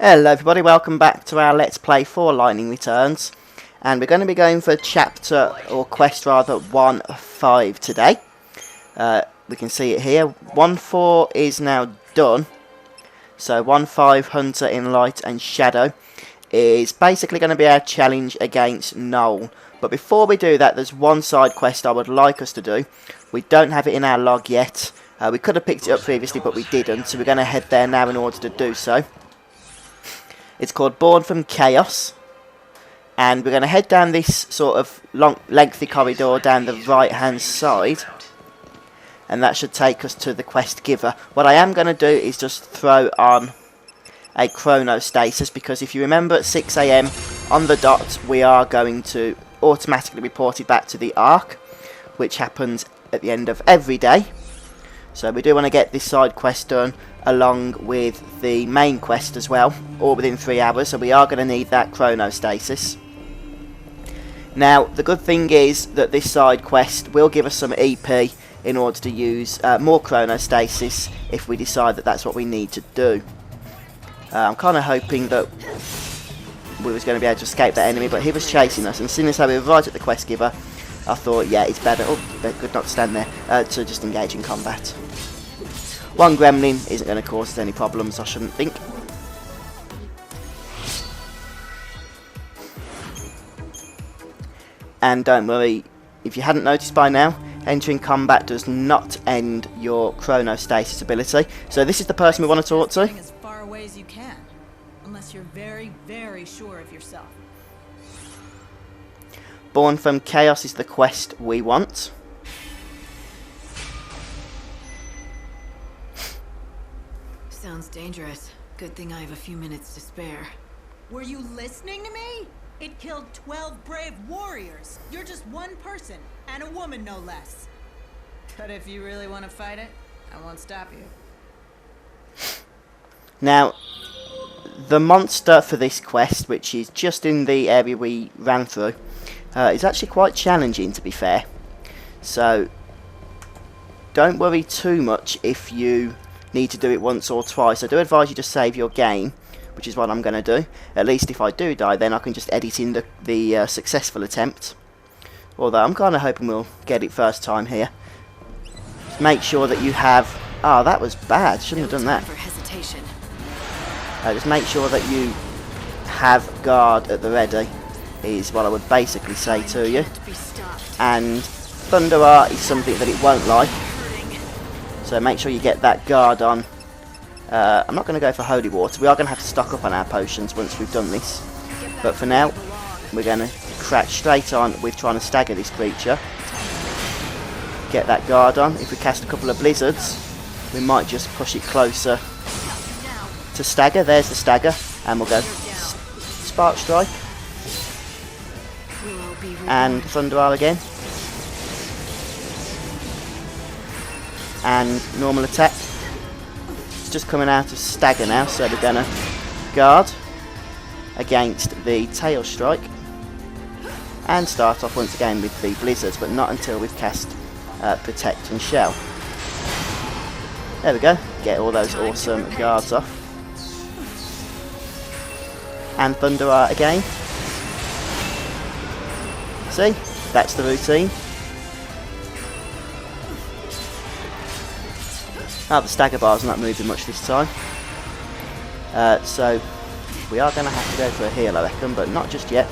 Hello everybody, welcome back to our Let's Play for Lighning Returns. And we're going to be going for chapter, or quest rather, 1.5 today. We can see it here. 1.4 is now done. So 1.5 Hunter in Light and Shadow is basically going to be our challenge against Noel. But before we do that, there's one side quest I would like us to do. We don't have it in our log yet. We could have picked it up previously, but we didn't. So we're going to head there now in order to do so. It's called Born from Chaos, and we're going to head down this sort of lengthy corridor down the right hand side, and that should take us to the quest giver. What I am going to do is just throw on a chronostasis, because if you remember at 6 AM on the dot we are going to automatically report it back to the Ark, which happens at the end of every day. So we do want to get this side quest done along with the main quest as well, all within 3 hours, so we are going to need that chronostasis. Now the good thing is that this side quest will give us some EP in order to use more chronostasis if we decide that that's what we need to do. I'm kind of hoping that we was going to be able to escape that enemy, but he was chasing us, and as soon as we were right at the quest giver, I thought, yeah, it's better, good not to stand there, to just engage in combat. One gremlin isn't going to cause us any problems, I shouldn't think. And don't worry, if you hadn't noticed by now, entering combat does not end your chronostasis ability. So this is the person we want to talk to. As far away as you can, unless you're very, very sure of yourself. Born from Chaos is the quest we want. Sounds dangerous. Good thing I have a few minutes to spare. Were you listening to me? It killed 12 brave warriors. You're just one person, and a woman no less. But if you really want to fight it, I won't stop you. Now, the monster for this quest, which is just in the area we ran through, is actually quite challenging, to be fair. So don't worry too much if you need to do it once or twice. I do advise you to save your game, which is what I'm going to do. At least if I do die, then I can just edit in the successful attempt. Although I'm kind of hoping we'll get it first time here. Just make sure that you have... Oh, that was bad. Shouldn't have done that. Just make sure that you have guard at the ready, is what I would basically say to you. And Thunder Art is something that it won't like. So make sure you get that guard on. I'm not going to go for Holy Water. We are going to have to stock up on our potions once we've done this. But for now, we're going to crack straight on with trying to stagger this creature. Get that guard on. If we cast a couple of blizzards, we might just push it closer to stagger. There's the stagger. And we'll go Spark Strike. And Thunder again. And normal attack. It's just coming out of stagger now, so we're going to guard against the tail strike and start off once again with the blizzards, but not until we've cast protect and shell. There we go, get all those awesome guards off. And Thunder Art again. See, that's the routine. Oh, the stagger bar's not moving much this time. So we are going to have to go for a heal, I reckon, but not just yet.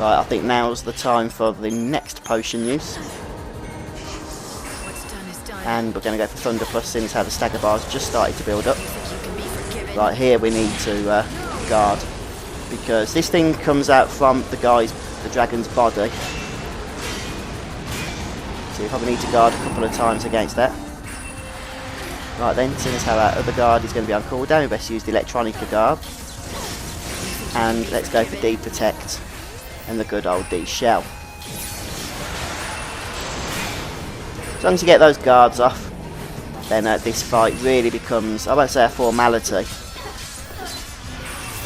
Right, I think now's the time for the next potion use. And we're going to go for Thunder Plus, since how the stagger bar's just started to build up. Right, here we need to guard, because this thing comes out from the dragon's body. So you probably need to guard a couple of times against that. Right then, seeing as how our other guard is going to be on cooldown, we best use the Electronica guard. And let's go for D Protect and the good old D Shell. As long as you get those guards off, then this fight really becomes, I won't say a formality,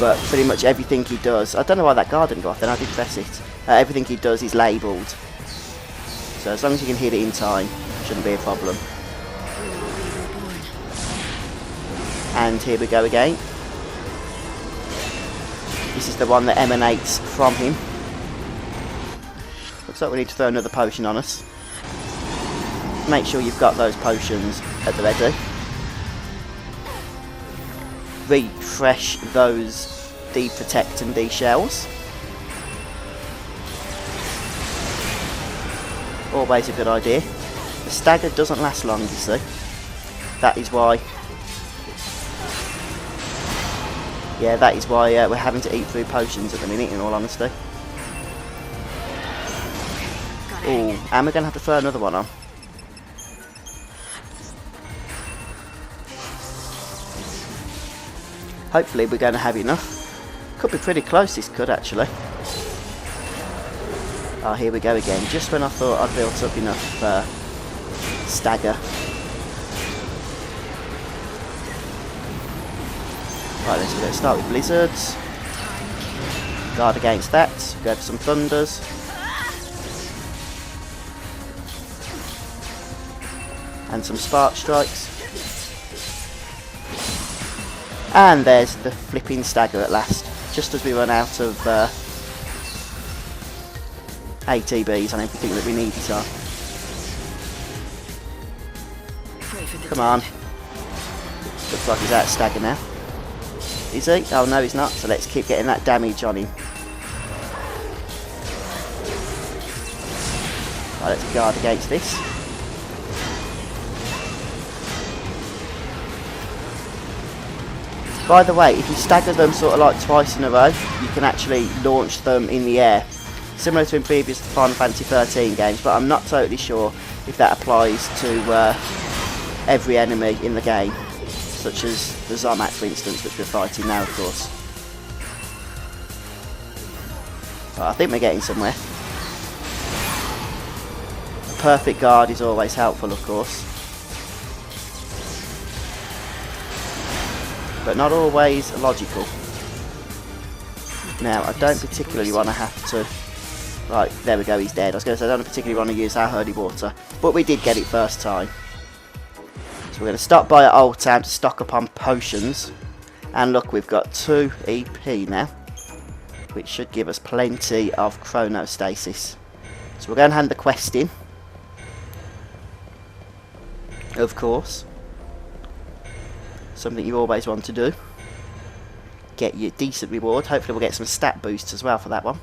but pretty much everything he does, I don't know why that guard didn't go off then, I did press it, everything he does is labelled. So so as long as you can hit it in time, shouldn't be a problem. And here we go again. This is the one that emanates from him. Looks like we need to throw another potion on us. Make sure you've got those potions at the ready. Refresh those D-Protect and D-Shells. Always a good idea. The stagger doesn't last long, you see. That is why... Yeah, that is why we're having to eat through potions at the minute, in all honesty. Oh, and we're going to have to throw another one on. Hopefully we're going to have enough. Could be pretty close, this could actually. Oh, here we go again. Just when I thought I'd built up enough stagger. Right, let's go start with blizzards. Guard against that. Go for some thunders. And some spark strikes. And there's the flipping stagger at last. Just as we run out of ATBs on everything that we need it on. Come on. Looks like he's out of stagger now. Is he? Oh no, he's not. So let's keep getting that damage on him. Right, let's guard against this. By the way, if you stagger them sort of like twice in a row, you can actually launch them in the air. Similar to in previous Final Fantasy XIII games, but I'm not totally sure if that applies to every enemy in the game. Such as the Zomak, for instance, which we're fighting now, of course. But I think we're getting somewhere. A perfect guard is always helpful, of course. But not always logical. Now, I don't particularly want to have to... Right, there we go, he's dead. I was going to say, I don't particularly want to use our holy water. But we did get it first time. So we're going to stop by at Old Town to stock up on potions. And look, we've got 2 EP now. Which should give us plenty of chronostasis. So we're going to hand the quest in. Of course. Something you always want to do. Get you a decent reward. Hopefully we'll get some stat boosts as well for that one.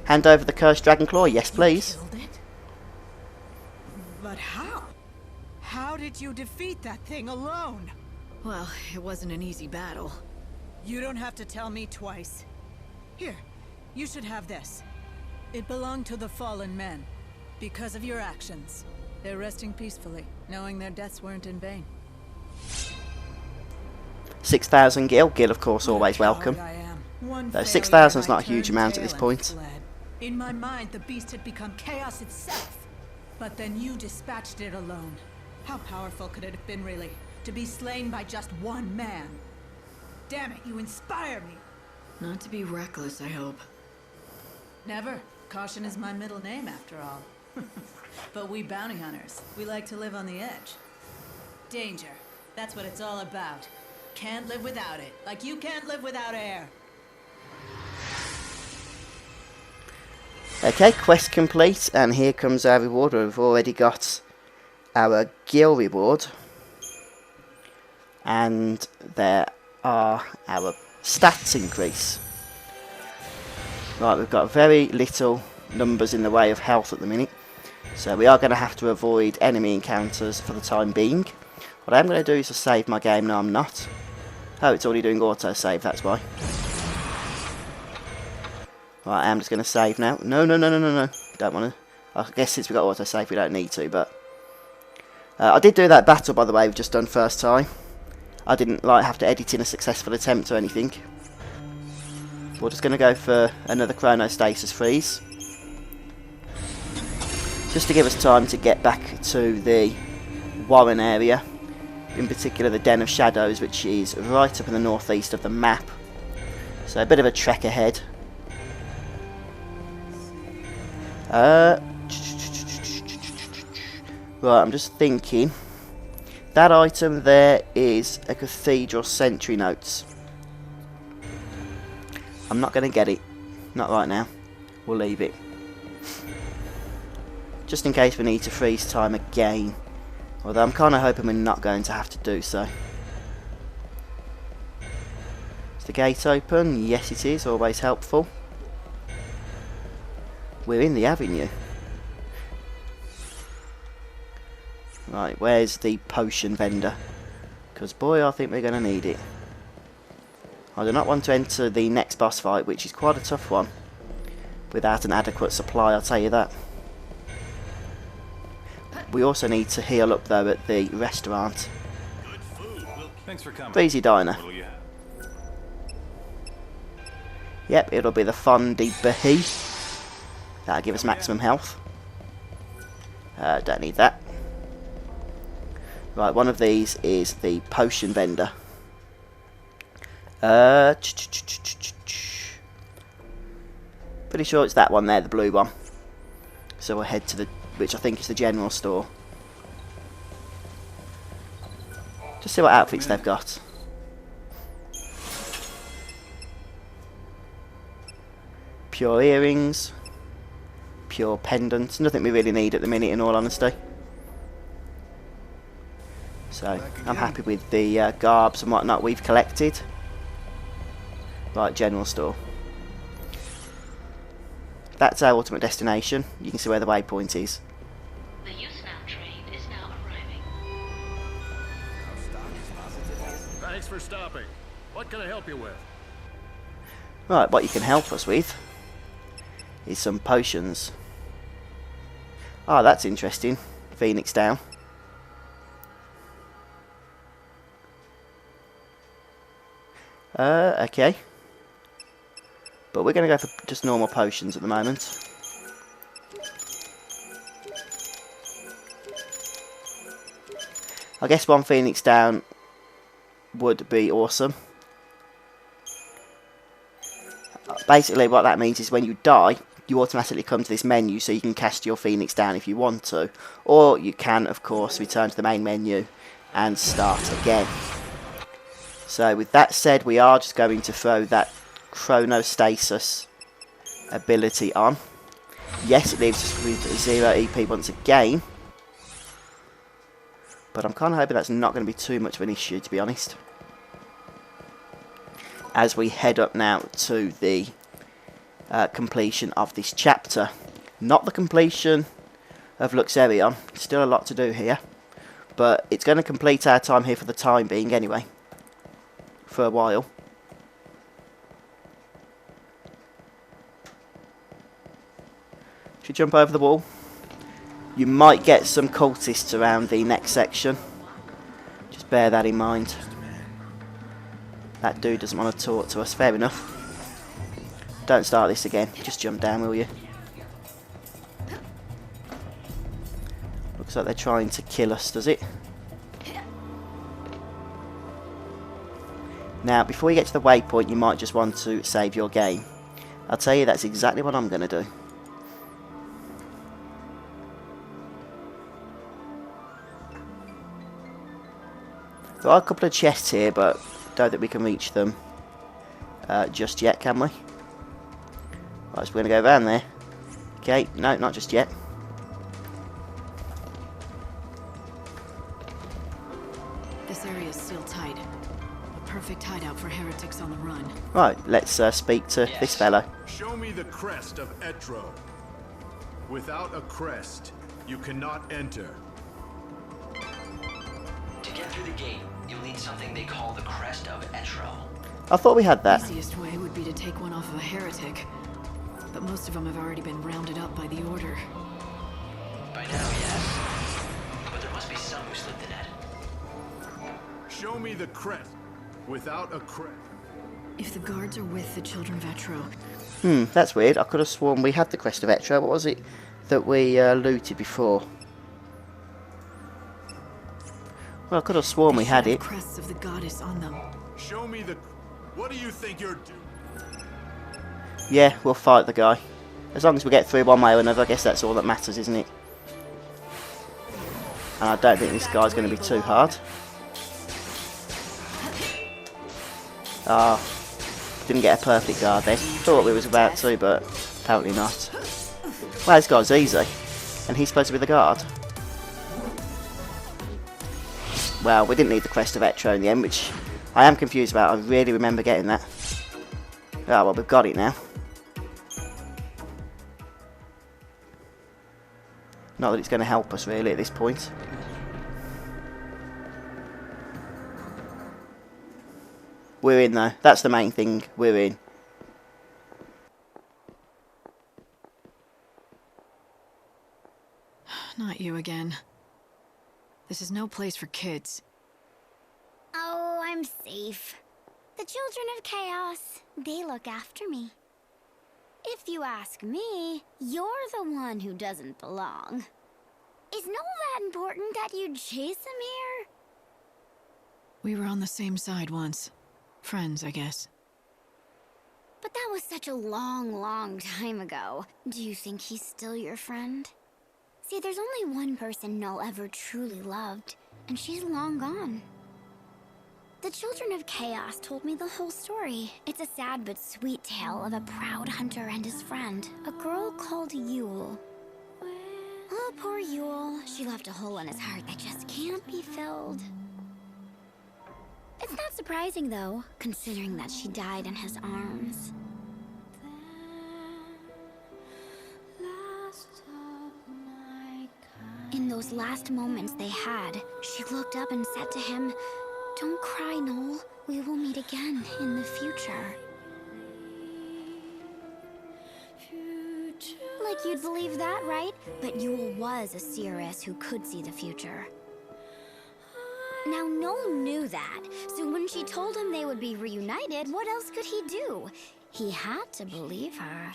Hand over the cursed dragon claw. Yes, please. But how? How did you defeat that thing alone? Well, it wasn't an easy battle. You don't have to tell me twice. Here, you should have this. It belonged to the fallen men. Because of your actions. They're resting peacefully, knowing their deaths weren't in vain. 6,000 gil. Gil, of course, always welcome. Though 6,000 is not a huge amount at this point. In my mind, the beast had become chaos itself. But then you dispatched it alone. How powerful could it have been, really? To be slain by just one man? Damn it, you inspire me! Not to be reckless, I hope. Never. Caution is my middle name, after all. But we bounty hunters, we like to live on the edge. Danger. That's what it's all about. Can't live without it, like you can't live without air. Okay, quest complete, and here comes our reward. We've already got our gil reward. And there are our stats increase. Right, we've got very little numbers in the way of health at the minute. So we are going to have to avoid enemy encounters for the time being. What I'm going to do is to save my game. No, I'm not. Oh, it's already doing auto-save, that's why. Right, I am just going to save now. No. Don't want to. I guess since we got auto-save, we don't need to, but... I did do that battle, by the way, we've just done first time. I didn't have to edit in a successful attempt or anything. We're just going to go for another chronostasis freeze. Just to give us time to get back to the Warren area. In particular the Den of Shadows, which is right up in the northeast of the map. So a bit of a trek ahead. Right, I'm just thinking. That item there is a cathedral sentry notes. I'm not going to get it. Not right now. We'll leave it. Just in case we need to freeze time again. Although I'm kind of hoping we're not going to have to do so. Is the gate open? Yes it is. Always helpful. We're in the avenue. Right, where's the potion vendor? Because boy, I think we're going to need it. I do not want to enter the next boss fight, which is quite a tough one, without an adequate supply, I'll tell you that. We also need to heal up though at the restaurant. Thanks for coming. Breezy Diner. Yep, it'll be the Fondy Bahi. That'll give us maximum health. Don't need that. Right, one of these is the potion vendor. Pretty sure it's that one there, the blue one. So we'll head to the, which I think is the general store. Just see what outfits they've got. Pure earrings. Pure pendants. Nothing we really need at the minute, in all honesty. So, I'm happy with the garbs and whatnot we've collected. Right, general store. That's our ultimate destination. You can see where the waypoint is. The Youthnow train is now arriving. Thanks for stopping. What can I help you with? Right, what you can help us with is some potions. Oh, that's interesting. Phoenix down. Okay. But we're going to go for just normal potions at the moment. I guess one Phoenix down would be awesome. Basically what that means is when you die, you automatically come to this menu so you can cast your Phoenix down if you want to. Or you can, of course, return to the main menu and start again. So with that said, we are just going to throw that chronostasis ability on. Yes, it leaves us with 0 EP once again. But I'm kind of hoping that's not going to be too much of an issue, to be honest. As we head up now to the completion of this chapter. Not the completion of Luxerion. Still a lot to do here. But it's going to complete our time here for the time being anyway. For a while. Should jump over the wall. You might get some cultists around the next section. Just bear that in mind. That dude doesn't want to talk to us. Fair enough. Don't start this again. Just jump down, will you? Looks like they're trying to kill us, does it? Now, before you get to the waypoint, you might just want to save your game. I'll tell you, that's exactly what I'm going to do. There are a couple of chests here, but don't think we can reach them just yet, can we? Right, so we're going to go around there. Okay, no, not just yet. This area is still tight. A perfect hideout for heretics on the run. Right, let's speak to this fellow. Show me the crest of Etro. Without a crest, you cannot enter. To get through the gate, you'll need something they call the crest of Etro. I thought we had that. The easiest way would be to take one off of a heretic. But most of them have already been rounded up by the Order. By now, yes. But there must be some who slipped the net. Show me the crest. Without a crest. If the guards are with the children of Etro, That's weird. I could have sworn we had the crest of Etro. What was it that we looted before? Well, I could have sworn we they had should it. have crests of the goddess on them. Show me the... What do you think you're doing? Yeah, we'll fight the guy. as long as we get through one way or another, I guess that's all that matters, isn't it? And I don't think this guy's going to be too hard. Ah, didn't get a perfect guard there. Thought we was about to, but apparently not. Well, this guy's easy. And he's supposed to be the guard. Well, we didn't need the Crest of Etro in the end, which I am confused about. I really remember getting that. Ah, well, we've got it now. Not that it's going to help us, really, at this point. We're in, though. That's the main thing. We're in. Not you again. This is no place for kids. Oh, I'm safe. The children of chaos, they look after me. If you ask me, you're the one who doesn't belong. Is Noel that important that you'd chase him here? We were on the same side once. Friends, I guess. But that was such a long, long time ago. Do you think he's still your friend? See, there's only one person Noel ever truly loved, and she's long gone. The Children of Chaos told me the whole story. It's a sad but sweet tale of a proud hunter and his friend, a girl called Yule. Oh, poor Yule. She left a hole in his heart that just can't be filled. It's not surprising, though, considering that she died in his arms. In those last moments they had, she looked up and said to him, "Don't cry, Noel. We will meet again in the future." Like you'd believe that, right? But Yule was a seeress who could see the future. Now, Noel knew that, so when she told him they would be reunited, what else could he do? He had to believe her.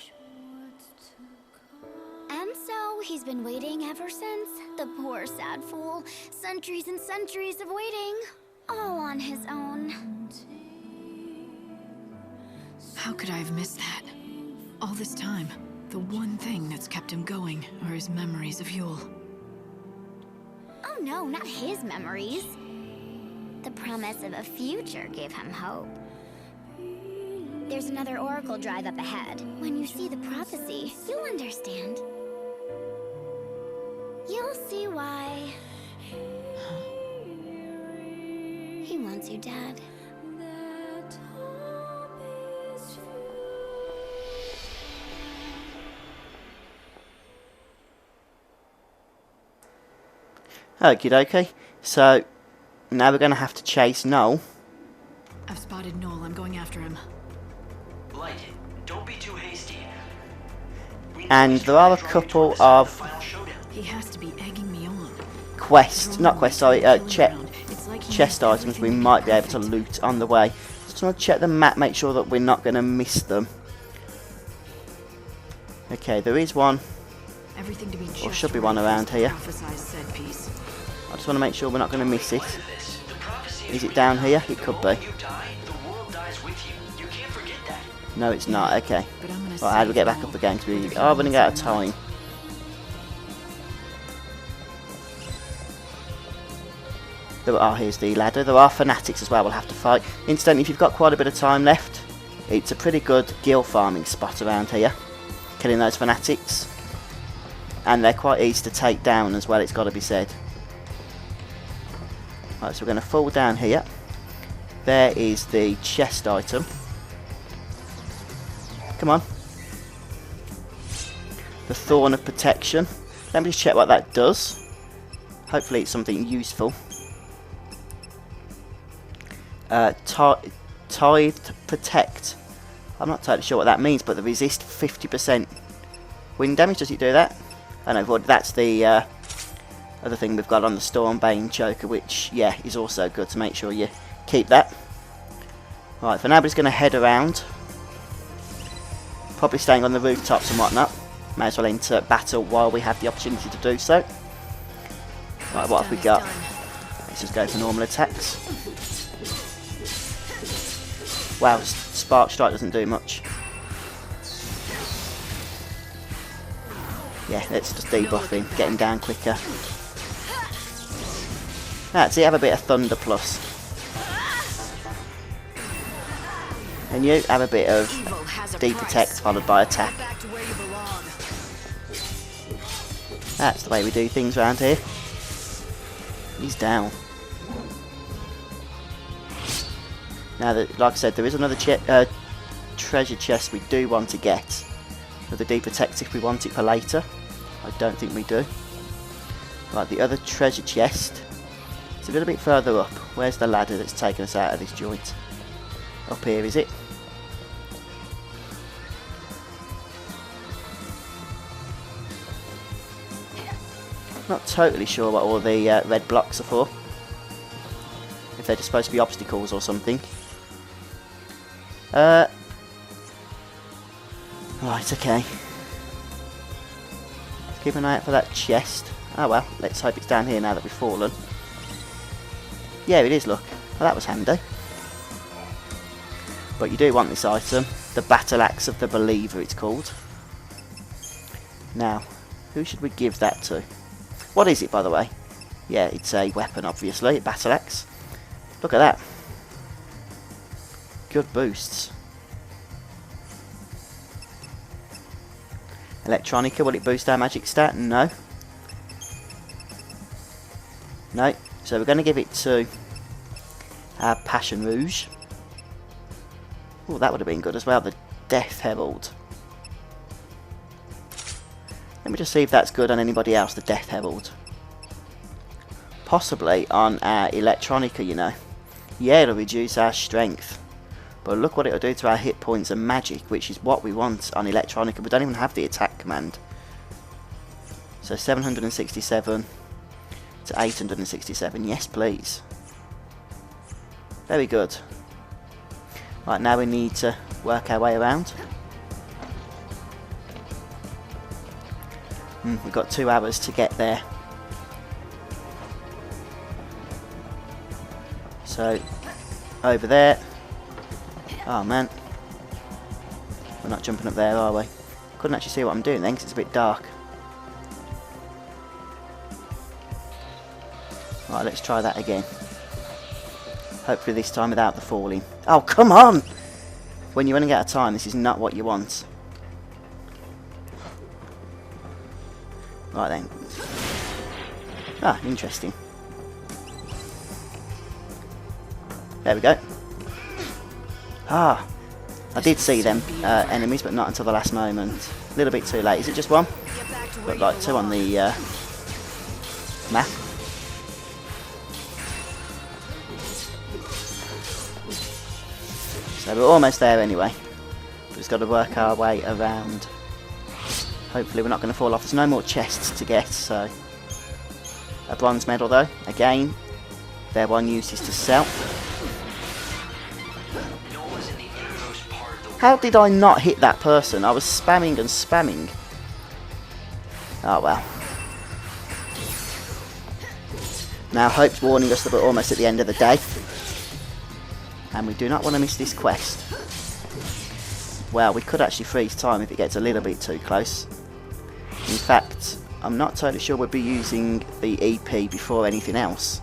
And so, he's been waiting ever since. The poor, sad fool. Centuries and centuries of waiting. All on his own. How could I have missed that? All this time, the one thing that's kept him going are his memories of Yule. Oh no, not his memories. The promise of a future gave him hope. There's another oracle drive up ahead. When you see the prophecy, you'll understand. You'll see why. He wants you dead. Okie dokie. So, now we're going to have to chase Noel. I've spotted Noel. I'm going after him. Light, don't be too hasty. And there are a couple of He has to be egging me on. chest items we might be able to loot on the way. Just want to check the map, make sure that we're not going to miss them. Okay, there is one. Everything to be Or should be one around here. Said piece. I just want to make sure we're not going to miss it. Is it down here? It could be. No, it's not. Okay. Right, how do we get back up again? Because we are running out of time. Here's the ladder. There are fanatics as well we'll have to fight. Incidentally, if you've got quite a bit of time left, it's a pretty good gil farming spot around here. Killing those fanatics. And they're quite easy to take down as well, it's got to be said. Right, so we're going to fall down here. There is the chest item. Come on. The Thorn of Protection. Let me just check what that does. Hopefully it's something useful. Tithed Protect. I'm not totally sure what that means, but the resist 50% wind damage. Does it do that? I know, but that's the other thing we've got on the Stormbane Choker, which, yeah, is also good to make sure you keep that. Right, for now we're just going to head around. Probably staying on the rooftops and whatnot. May as well enter battle while we have the opportunity to do so. Right, what have we got? Let's just go for normal attacks. Wow, Spark Strike doesn't do much. Yeah, let's just debuff him, get him down quicker. That's it, have a bit of Thunder Plus. And you have a bit of Detect followed by Attack. That's the way we do things around here. He's down. Now, like I said, there is another treasure chest we do want to get. With the Detect if we want it for later. I don't think we do. Right, the other treasure chest. It's a little bit further up. Where's the ladder that's taken us out of this joint? Up here, is it? Not totally sure what all the red blocks are for. If they're just supposed to be obstacles or something. Right, okay. Keep an eye out for that chest. Oh well, let's hope it's down here now that we've fallen. Yeah, it is, look. Well, that was handy. But you do want this item. The Battle Axe of the Believer, it's called. Now, who should we give that to? What is it, by the way? Yeah, it's a weapon, obviously. A Battle Axe. Look at that. Good boosts. Electronica, will it boost our magic stat? No. No. So we're going to give it to our Passion Rouge. Oh, that would have been good as well. The Death Herald. Let me just see if that's good on anybody else, the Death Herald. Possibly on our Electronica, you know. Yeah, it'll reduce our strength. But look what it'll do to our hit points and magic, which is what we want on Electronica. We don't even have the attack command. So 767 to 867. Yes, please. Very good. Right, now we need to work our way around. We've got 2 hours to get there. So, over there. Oh man. We're not jumping up there, are we? Couldn't actually see what I'm doing then because it's a bit dark. Right, let's try that again. Hopefully this time without the falling. Oh, come on! When you're running out of time, this is not what you want. Right then. Ah, interesting. There we go. Ah, I did see them enemies, but not until the last moment. A little bit too late. Is it just one? Got like 2 on the map. So we're almost there anyway. We've just got to work our way around. Hopefully we're not going to fall off. There's no more chests to get, so... A bronze medal though. Again, their one use is to sell. How did I not hit that person? I was spamming and spamming. Oh well. Now Hope's warning us that we're almost at the end of the day. And we do not want to miss this quest. Well, we could actually freeze time if it gets a little bit too close. In fact, I'm not totally sure we'll be using the EP before anything else.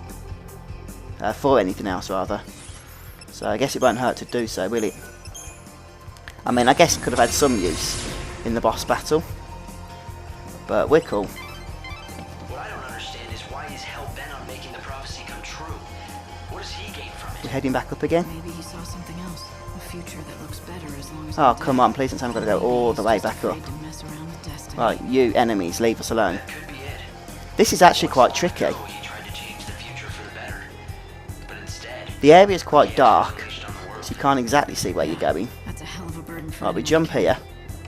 For anything else, rather. So I guess it won't hurt to do so, will it? I mean, I guess it could have had some use in the boss battle. But we're cool. What I don't understand is why he's hell-bent on making the prophecy come true. What does he gain from it? We're heading back up again. Maybe he saw something else. A future that looks better as long as Oh, come on, please don't tell me I've got to go all the way back up. Right, you enemies, leave us alone. That could be it. This is actually quite tricky. He tried to change the future for the better. But instead, The area is quite dark, so you can't exactly see where you're going. That's a hell of a burden for Right, we him. jump here.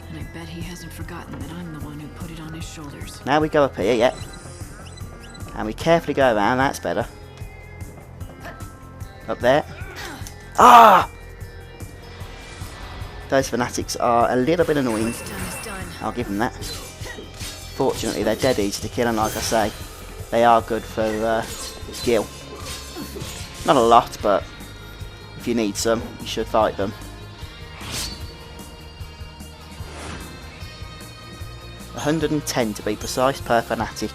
And I bet he hasn't forgotten that I'm the one who put it on his shoulders. Now we go up here, yep. And we carefully go around, that's better. Up there. Ah! Those fanatics are a little bit annoying. What's done is done. I'll give them that. Fortunately, they're dead easy to kill, and like I say, they are good for skill. Not a lot, but if you need some, you should fight them. 110 to be precise per fanatic.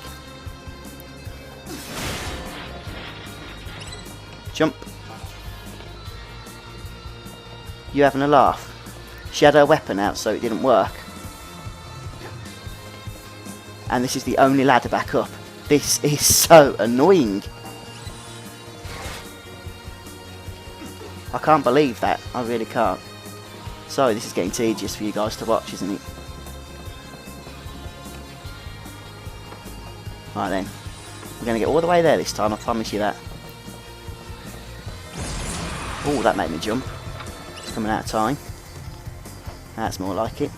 Jump. You having a laugh? She had her weapon out so it didn't work. And this is the only ladder back up. This is so annoying. I can't believe that. I really can't. Sorry, this is getting tedious for you guys to watch, isn't it? Right then. We're going to get all the way there this time, I promise you that. Oh, that made me jump. It's coming out of time. That's more like it.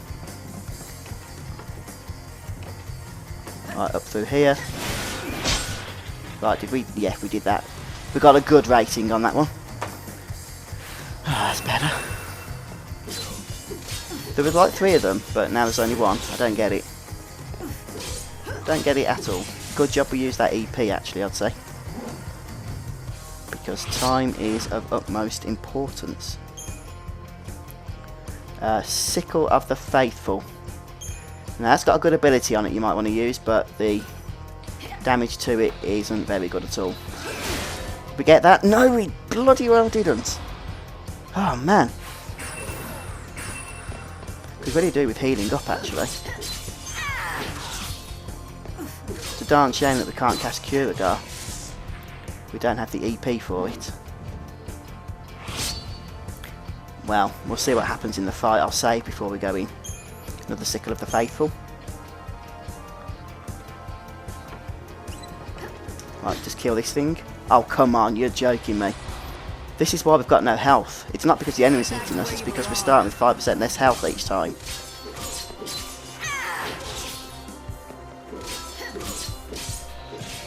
Right, up through here. Right, did we? Yeah, we did that. We got a good rating on that one. That's better. There was like 3 of them, but now there's only 1. I don't get it. Don't get it at all. Good job we used that EP actually, I'd say. Because time is of utmost importance. Sickle of the Faithful. Now that's got a good ability on it you might want to use, but the damage to it isn't very good at all. We get that? No, we bloody well didn't. Oh man. Could really do with healing up actually. It's a darn shame that we can't cast Curagar. We don't have the EP for it. Well, we'll see what happens in the fight. I'll save before we go in. Another Sickle of the Faithful. Right, just kill this thing. Oh, come on, you're joking me. This is why we've got no health. It's not because the enemy's hitting us, it's because we're starting with 5% less health each time.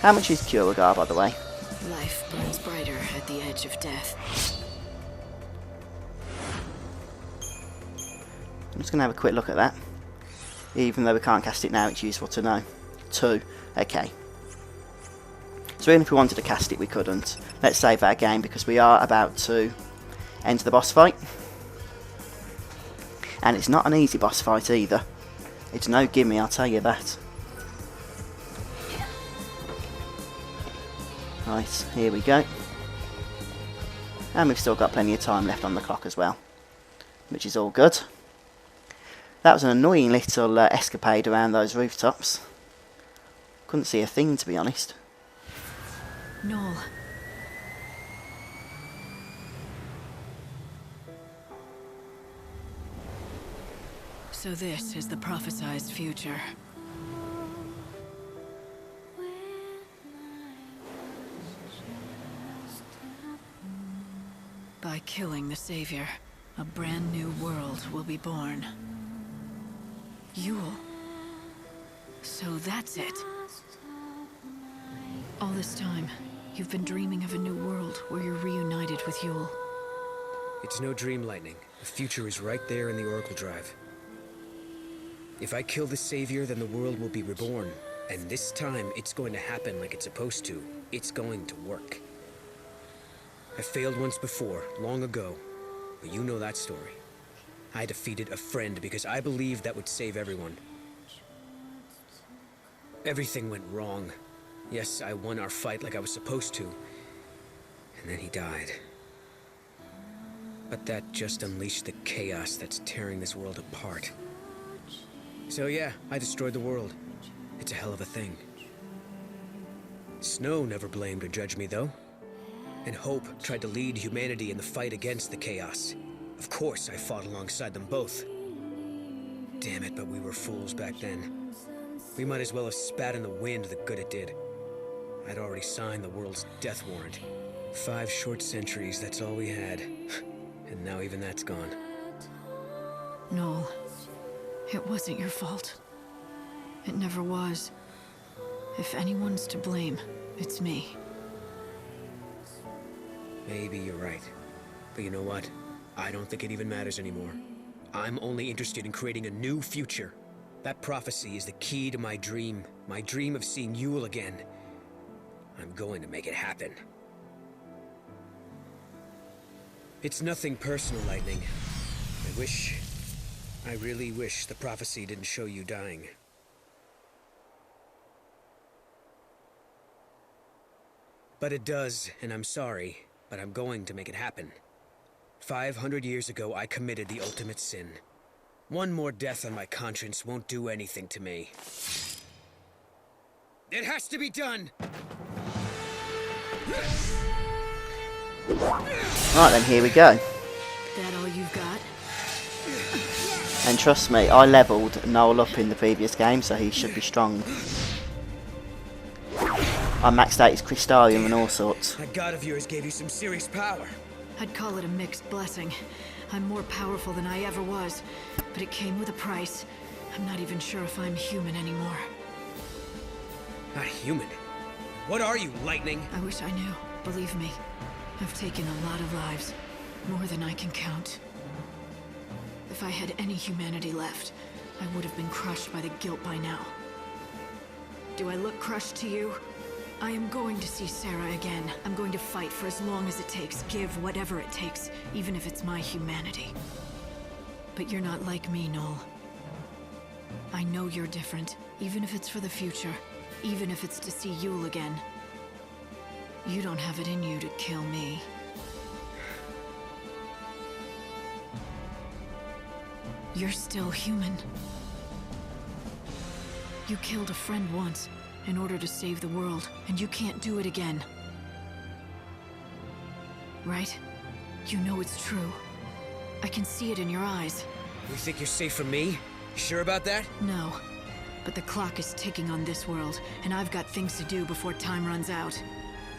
How much is Curagar, by the way? Life burns brighter at the edge of death. I'm just going to have a quick look at that. Even though we can't cast it now, it's useful to know. 2. Okay. So even if we wanted to cast it, we couldn't. Let's save our game because we are about to enter the boss fight. And it's not an easy boss fight either. It's no gimme, I'll tell you that. Right, here we go. And we've still got plenty of time left on the clock as well, which is all good. That was an annoying little escapade around those rooftops. Couldn't see a thing, to be honest. Noel. So this is the prophesized future. By killing the Savior, a brand new world will be born. Yule. So that's it. All this time, you've been dreaming of a new world where you're reunited with Yule. It's no dream, Lightning. The future is right there in the Oracle Drive. If I kill the Savior, then the world will be reborn. And this time, it's going to happen like it's supposed to. It's going to work. I failed once before, long ago. But you know that story. I defeated a friend because I believed that would save everyone. Everything went wrong. Yes, I won our fight like I was supposed to. And then he died. But that just unleashed the chaos that's tearing this world apart. So yeah, I destroyed the world. It's a hell of a thing. Snow never blamed or judged me, though. And Hope tried to lead humanity in the fight against the chaos. Of course, I fought alongside them both. Damn it, but we were fools back then. We might as well have spat in the wind the good it did. I'd already signed the world's death warrant. 5 short centuries, that's all we had. And now even that's gone. Noel, it wasn't your fault. It never was. If anyone's to blame, it's me. Maybe you're right. But you know what? I don't think it even matters anymore. I'm only interested in creating a new future. That prophecy is the key to my dream of seeing Yule again. I'm going to make it happen. It's nothing personal, Lightning. I really wish the prophecy didn't show you dying. But it does, and I'm sorry, but I'm going to make it happen. 500 years ago, I committed the ultimate sin. One more death on my conscience won't do anything to me. It has to be done! Right then, here we go. That all you've got? And trust me, I levelled Noel up in the previous game, so he should be strong. I maxed out his Crystarium and all sorts. That god of yours gave you some serious power. I'd call it a mixed blessing. I'm more powerful than I ever was, but it came with a price. I'm not even sure if I'm human anymore. Not human? What are you, Lightning? I wish I knew. Believe me, I've taken a lot of lives. More than I can count. If I had any humanity left, I would have been crushed by the guilt by now. Do I look crushed to you? I am going to see Sarah again. I'm going to fight for as long as it takes, give whatever it takes, even if it's my humanity. But you're not like me, Noel. I know you're different, even if it's for the future, even if it's to see Yule again. You don't have it in you to kill me. You're still human. You killed a friend once in order to save the world, and you can't do it again. Right? You know it's true. I can see it in your eyes. You think you're safe from me? Sure about that? No. But the clock is ticking on this world, and I've got things to do before time runs out.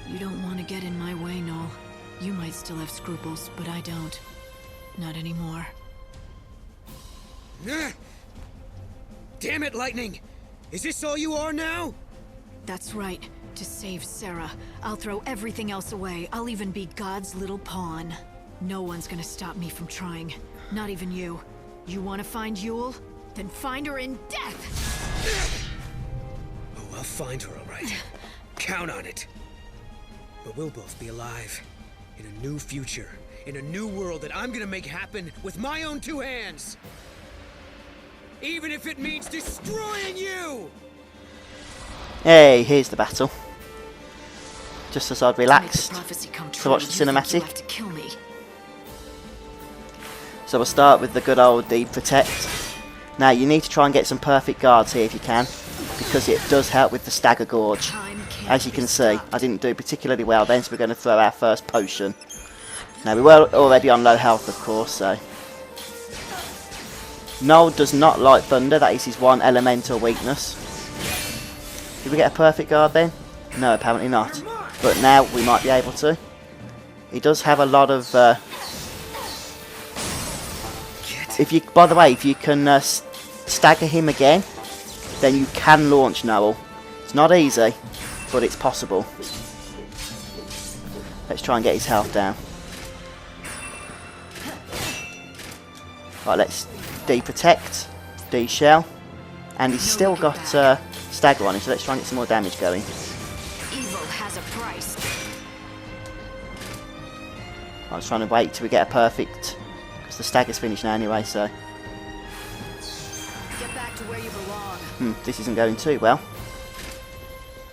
You don't want to get in my way, Noel. You might still have scruples, but I don't. Not anymore. Damn it, Lightning! Is this all you are now? That's right. To save Sarah. I'll throw everything else away. I'll even be God's little pawn. No one's gonna stop me from trying. Not even you. You want to find Yule? Then find her in death! Oh, I'll find her, all right. Count on it. But we'll both be alive. In a new future. In a new world that I'm gonna make happen with my own two hands! Even if it means destroying you! Hey, here's the battle. Just as I'd relaxed to watch the cinematic. So we'll start with the good old Deep Protect. Now you need to try and get some perfect guards here if you can, because it does help with the Stagger Gorge. As you can see, I didn't do particularly well then, so we're going to throw our first potion. Now we were already on low health, of course, so... Noel does not like thunder, that is his one elemental weakness. Did we get a perfect guard then? No, apparently not. But now we might be able to. He does have a lot of... If you, by the way, if you can stagger him again, then you can launch Noel. It's not easy, but it's possible. Let's try and get his health down. Right, let's D-protect, D-shell, and he's still got stagger on him, so let's try and get some more damage going. Evil has a price. I was trying to wait till we get a perfect, because the stagger's finished now anyway, so... Get back to where you belong. This isn't going too well.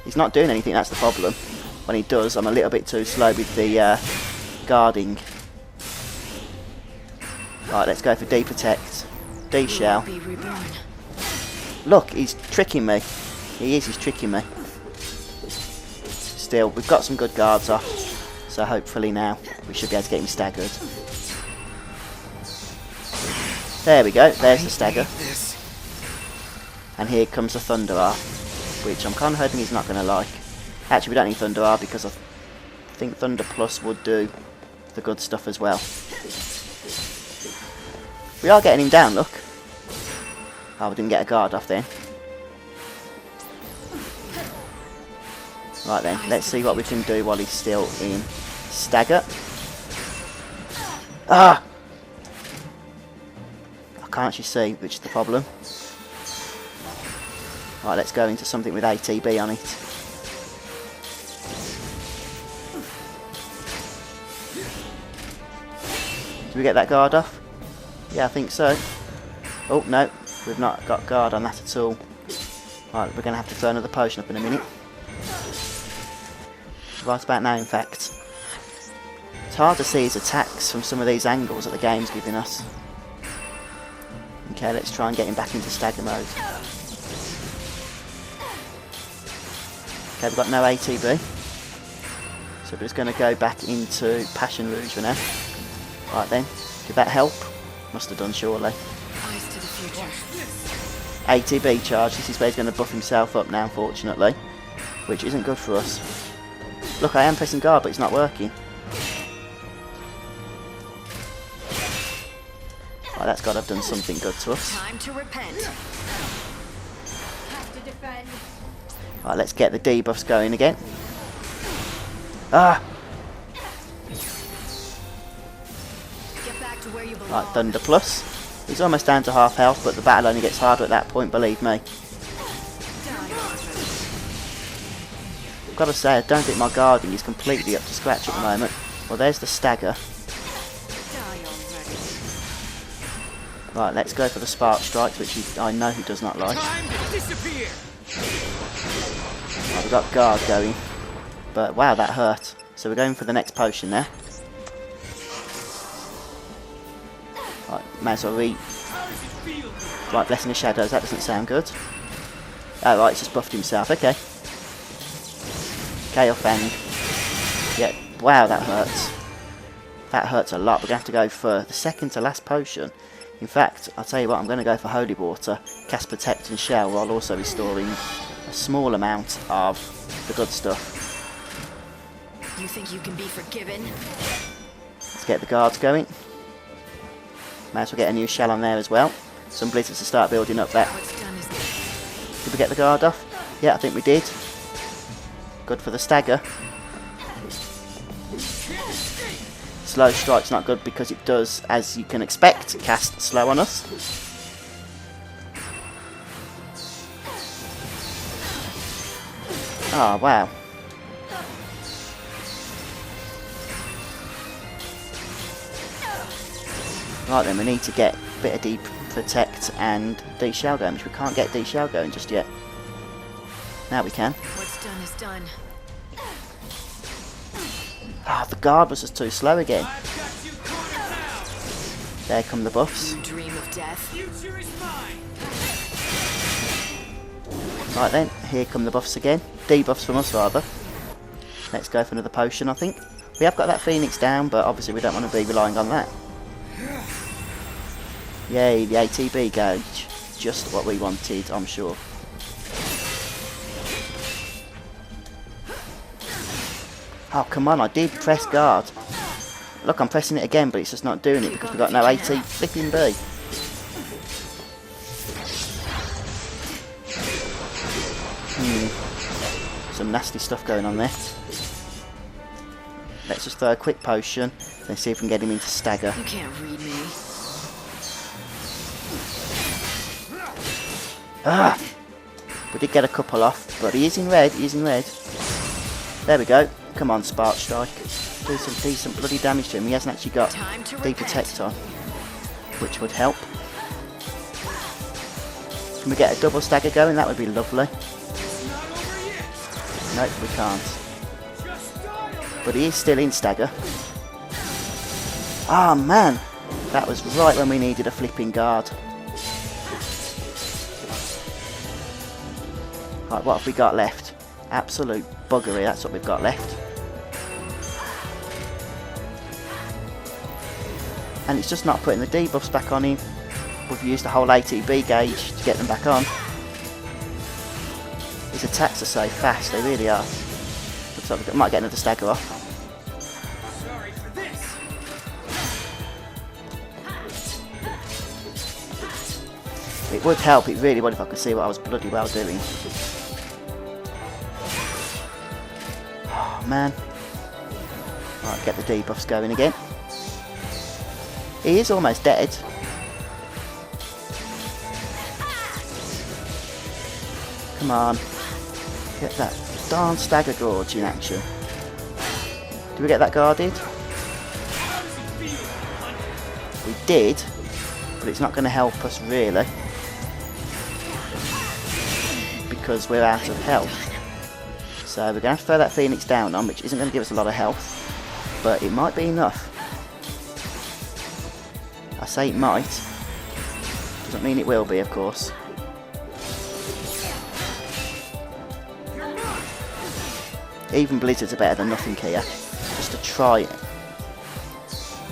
He's not doing anything, that's the problem. When he does, I'm a little bit too slow with the guarding. Right, let's go for D-protect. D-shell. Look, he's tricking me. He is, he's tricking me. Still, we've got some good guards off, so hopefully now we should be able to get him staggered. There we go, there's the stagger. And here comes the Thunder R, which I'm kind of hoping he's not going to like. Actually, we don't need Thunder R because I think Thunder Plus would do the good stuff as well. We are getting him down, look. Oh, we didn't get a guard off then. Right then, let's see what we can do while he's still in stagger. Ah! I can't actually see, which is the problem. Right, let's go into something with ATB on it. Did we get that guard off? Yeah, I think so. Oh, no, we've not got guard on that at all. Right, we're going to have to throw another potion up in a minute. right about now, in fact. It's hard to see his attacks from some of these angles that the game's giving us. Okay, let's try and get him back into stagger mode. Okay, we've got no ATB. So we're just going to go back into Passion Rouge for now. Right then, did that help? Must have done, surely. Eyes to the future. ATB charge, this is where he's going to buff himself up now, unfortunately. Which isn't good for us. Look, I am pressing guard, but it's not working. Right, that's got to have done something good to us. Time to repent. Have to defend. Right, let's get the debuffs going again. Ah! Get back to where you belong. Right, Thunder Plus. He's almost down to half health, but the battle only gets harder at that point, believe me. I've got to say, I don't think my guarding is completely up to scratch at the moment. Well, there's the stagger. Right, let's go for the Spark Strikes, which I know he does not like. Right, we've got guard going. But wow, that hurt. So we're going for the next potion now. Right, may as well Right, Blessing of Shadows, that doesn't sound good. Oh right, he's just buffed himself, okay. Gale Fang. Yeah, wow, that hurts. That hurts a lot. We're going to have to go for the second to last potion. In fact, I'll tell you what, I'm going to go for Holy Water, cast Protect and Shell, while also restoring a small amount of the good stuff. You think you can be forgiven? Let's get the guards going. May as well get a new shell on there as well. Some blizzards to start building up that. Did we get the guard off? Yeah, I think we did. Good for the stagger. Slow Strike's not good because it does, as you can expect, cast slow on us. Oh, wow. Right then, we need to get a bit of Deep Protect and D-Shell going, which we can't get D-Shell going just yet. Now we can. What's done is done. Ah, the guard was just too slow again. There come the buffs. You dream of death. Right then, here come the buffs again. Debuffs from us rather. Let's go for another potion, I think. We have got that Phoenix down, but obviously we don't want to be relying on that. Yay, the ATB gauge. Just what we wanted, I'm sure. Oh, come on, I did press guard. Look, I'm pressing it again, but it's just not doing it because we've got no AT flipping B. Some nasty stuff going on there. Let's just throw a quick potion, then see if we can get him into stagger. You can't read me. Ah! We did get a couple off, but he is in red, he is in red. There we go. Come on, Spark Strike. Do some decent bloody damage to him. He hasn't actually got Deep Protect on, which would help. Can we get a double stagger going? That would be lovely. Nope, we can't. But he is still in stagger. Ah, man! That was right when we needed a flipping guard. Right, what have we got left? Absolute buggery, that's what we've got left. And it's just not putting the debuffs back on him. We've used the whole ATB gauge to get them back on. His attacks are so fast, they really are. Looks like we might get another stagger off. Sorry for this. It would help, it really would, if I could see what I was bloody well doing. Oh man. Right, get the debuffs going again. He is almost dead. Come on. Get that darn stagger gorge in action. Did we get that guarded? We did, but it's not going to help us really. Because we're out of health. So we're going to have to throw that Phoenix down on, which isn't going to give us a lot of health, but it might be enough. I say it might. Doesn't mean it will be, of course. Even blizzards are better than nothing here. Just to try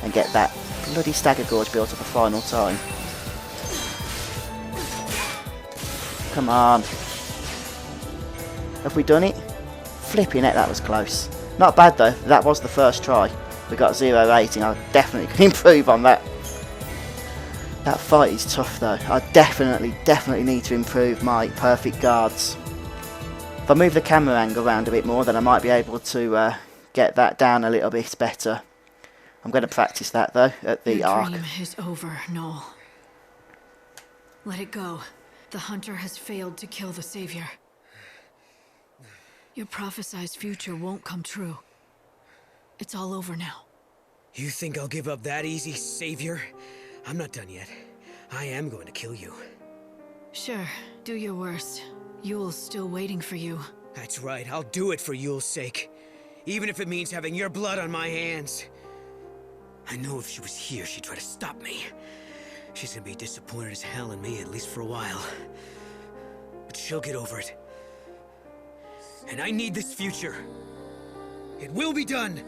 and get that bloody stagger gorge built up a final time. Come on. Have we done it? Flipping it, that was close. Not bad though, that was the first try. We got 0 rating, I definitely can improve on that. That fight is tough though. I definitely need to improve my perfect guards. If I move the camera angle around a bit more, then I might be able to get that down a little bit better. I'm going to practice that though at the arc. Your dream is over, Noel. Let it go. The hunter has failed to kill the savior. Your prophesized future won't come true. It's all over now. You think I'll give up that easy, savior? I'm not done yet. I am going to kill you. Sure, do your worst. Yule's still waiting for you. That's right, I'll do it for Yule's sake. Even if it means having your blood on my hands. I know if she was here, she'd try to stop me. She's gonna be disappointed as hell in me, at least for a while. But she'll get over it. And I need this future. It will be done!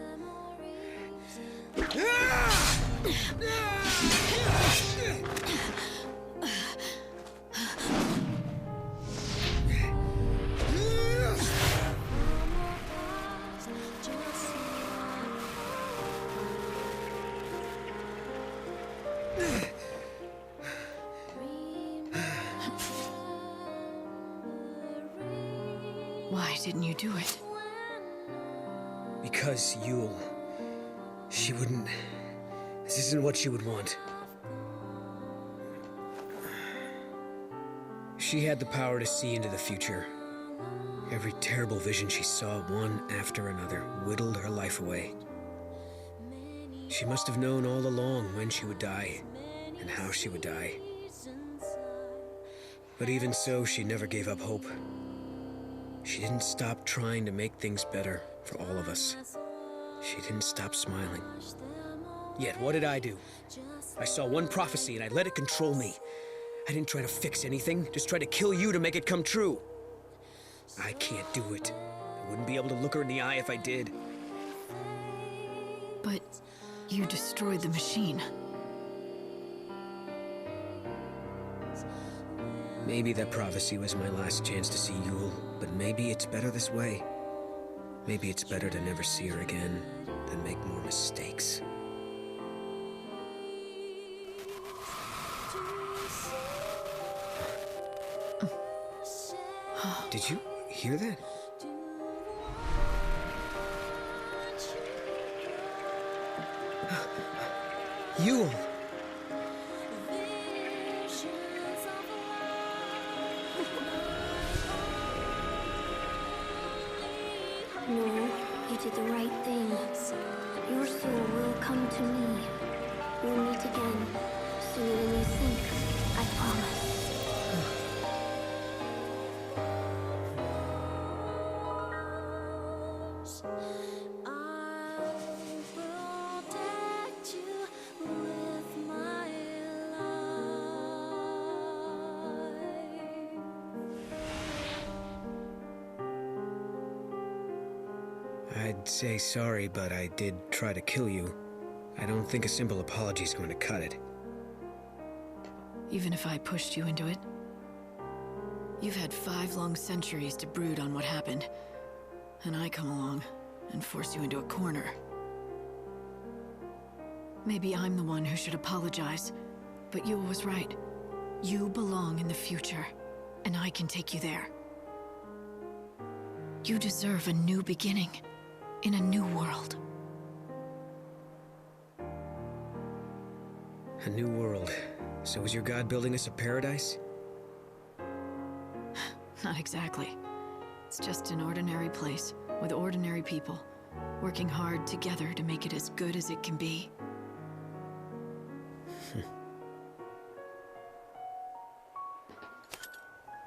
Why didn't you do it? Because Yule... she wouldn't... This isn't what she would want. She had the power to see into the future. Every terrible vision she saw, one after another, whittled her life away. She must have known all along when she would die, and how she would die. But even so, she never gave up hope. She didn't stop trying to make things better for all of us. She didn't stop smiling. Yet, what did I do? I saw one prophecy and I let it control me. I didn't try to fix anything, just try to kill you to make it come true. I can't do it. I wouldn't be able to look her in the eye if I did. But you destroyed the machine. Maybe that prophecy was my last chance to see Yule, but maybe it's better this way. Maybe it's better to never see her again than make more mistakes. Did you hear that? Yule! No, you did the right thing. Your soul will come to me. We'll meet again, sooner than you think, I promise. I'd say sorry, but I did try to kill you. I don't think a simple apology is going to cut it. Even if I pushed you into it? You've had 5 long centuries to brood on what happened. And I come along and force you into a corner. Maybe I'm the one who should apologize, but Yule was right. You belong in the future, and I can take you there. You deserve a new beginning, in a new world. A new world. So is your god building us a paradise? Not exactly. It's just an ordinary place, with ordinary people, working hard together to make it as good as it can be.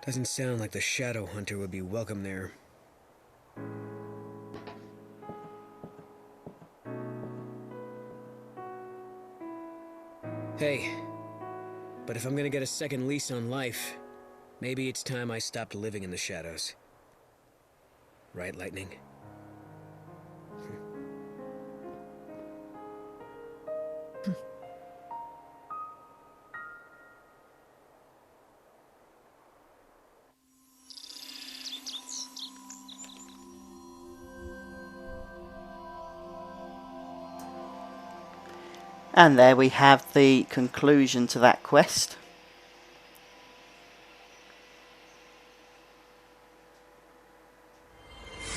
Doesn't sound like the Shadow Hunter would be welcome there. Hey, but if I'm gonna get a second lease on life, maybe it's time I stopped living in the shadows. Right, Lightning? And there we have the conclusion to that quest.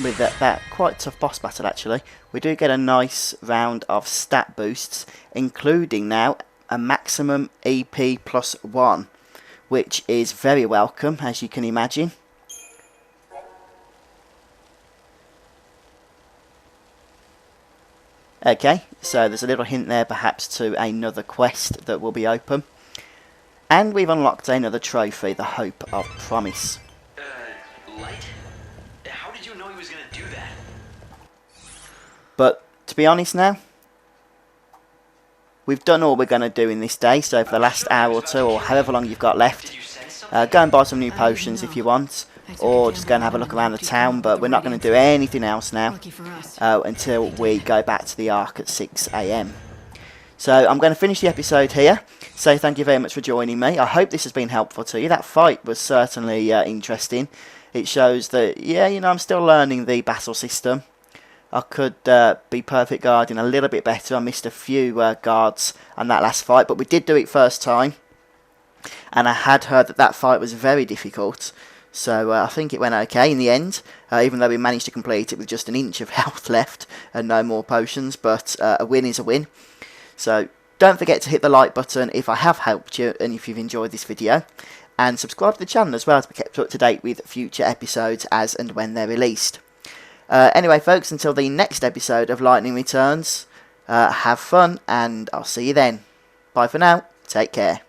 With that quite tough boss battle actually, we do get a nice round of stat boosts, including now a maximum EP +1, which is very welcome, as you can imagine. Okay, so there's a little hint there perhaps to another quest that will be open. And we've unlocked another trophy, the Hope of Promise. Light? How did you know he was gonna do that? But, to be honest now, we've done all we're going to do in this day, so for the last hour or two, or however long you've got left, go and buy some new potions if you want, or just go and have a look around the town, but we're not going to do anything else now until we go back to the Ark at 6 AM. So I'm going to finish the episode here, so thank you very much for joining me. I hope this has been helpful to you. That fight was certainly interesting. It shows that, yeah, you know, I'm still learning the battle system. I could be perfect guarding a little bit better. I missed a few guards on that last fight, but we did do it first time. And I had heard that that fight was very difficult. So I think it went okay in the end, even though we managed to complete it with just an inch of health left and no more potions. But a win is a win. So don't forget to hit the like button if I have helped you and if you've enjoyed this video. And subscribe to the channel as well to be kept up to date with future episodes as and when they're released. Anyway, folks, until the next episode of Lightning Returns, have fun, and I'll see you then. Bye for now. Take care.